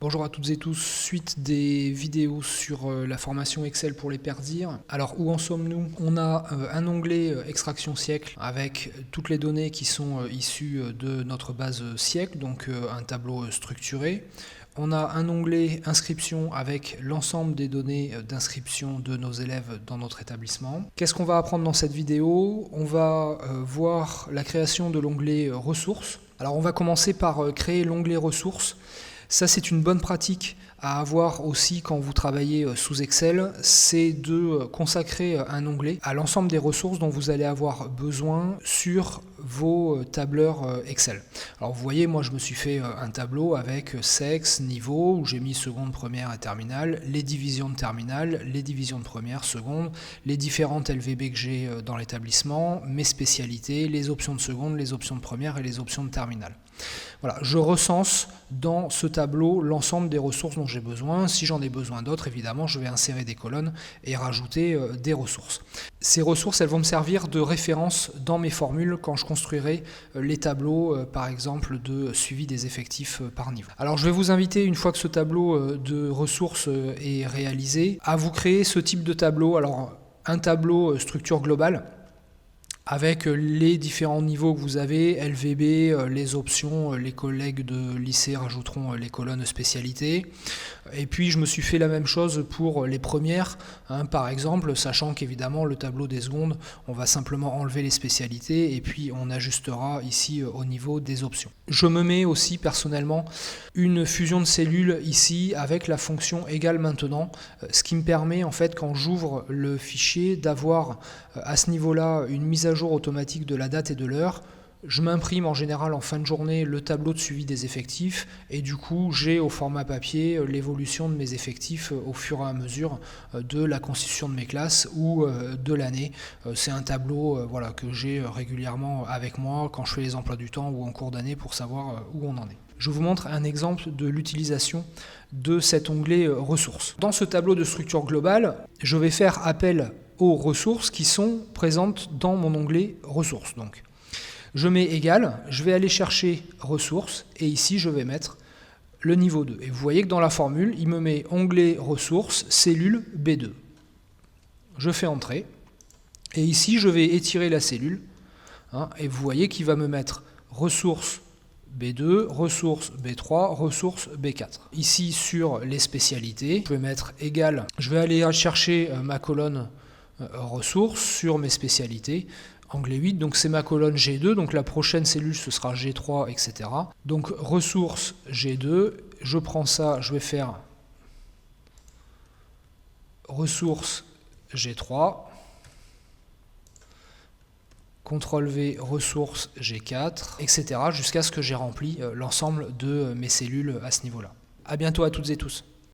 Bonjour à toutes et tous, suite des vidéos sur la formation Excel pour les PERDIR. Alors où en sommes-nous? On a un onglet extraction siècle avec toutes les données qui sont issues de notre base siècle, donc un tableau structuré. On a un onglet inscription avec l'ensemble des données d'inscription de nos élèves dans notre établissement. Qu'est-ce qu'on va apprendre dans cette vidéo? On va voir la création de l'onglet ressources. Alors on va commencer par créer l'onglet ressources. Ça, c'est une bonne pratique à avoir aussi quand vous travaillez sous Excel, c'est de consacrer un onglet à l'ensemble des ressources dont vous allez avoir besoin sur vos tableurs Excel. Alors vous voyez, moi je me suis fait un tableau avec sexe, niveau, où j'ai mis seconde, première et terminale, les divisions de terminale, les divisions de première, seconde, les différentes LVB que j'ai dans l'établissement, mes spécialités, les options de seconde, les options de première et les options de terminale. Voilà, je recense dans ce tableau l'ensemble des ressources dont j'ai besoin. Si j'en ai besoin d'autres, évidemment, je vais insérer des colonnes et rajouter des ressources. Ces ressources, elles vont me servir de référence dans mes formules quand je construirai les tableaux, par exemple, de suivi des effectifs par niveau. Alors, je vais vous inviter, une fois que ce tableau de ressources est réalisé, à vous créer ce type de tableau. Alors, un tableau structure globale, avec les différents niveaux que vous avez, LVB, les options, les collègues de lycée rajouteront les colonnes spécialités. Et puis je me suis fait la même chose pour les premières, par exemple, sachant qu'évidemment le tableau des secondes, on va simplement enlever les spécialités et puis on ajustera ici au niveau des options. Je me mets aussi personnellement une fusion de cellules ici avec la fonction égale maintenant, ce qui me permet en fait quand j'ouvre le fichier d'avoir à ce niveau-là une mise à jour automatique de la date et de l'heure. Je m'imprime en général en fin de journée le tableau de suivi des effectifs et du coup j'ai au format papier l'évolution de mes effectifs au fur et à mesure de la constitution de mes classes ou de l'année. C'est un tableau voilà, que j'ai régulièrement avec moi quand je fais les emplois du temps ou en cours d'année pour savoir où on en est. Je vous montre un exemple de l'utilisation de cet onglet ressources. Dans ce tableau de structure globale, je vais faire appel aux ressources qui sont présentes dans mon onglet ressources. Donc, je mets égal, je vais aller chercher ressources et ici je vais mettre le niveau 2. Et vous voyez que dans la formule, il me met onglet ressources, cellule B2. Je fais entrer et ici je vais étirer la cellule et vous voyez qu'il va me mettre ressources B2, ressources B3, ressources B4. Ici sur les spécialités, je vais mettre égal, je vais aller chercher ma colonne ressources sur mes spécialités. Onglet 8, donc c'est ma colonne G2, donc la prochaine cellule ce sera G3, etc. Donc ressources G2, je prends ça, je vais faire ressources G3, CTRL V, ressources G4, etc. jusqu'à ce que j'ai rempli l'ensemble de mes cellules à ce niveau-là. À bientôt à toutes et tous.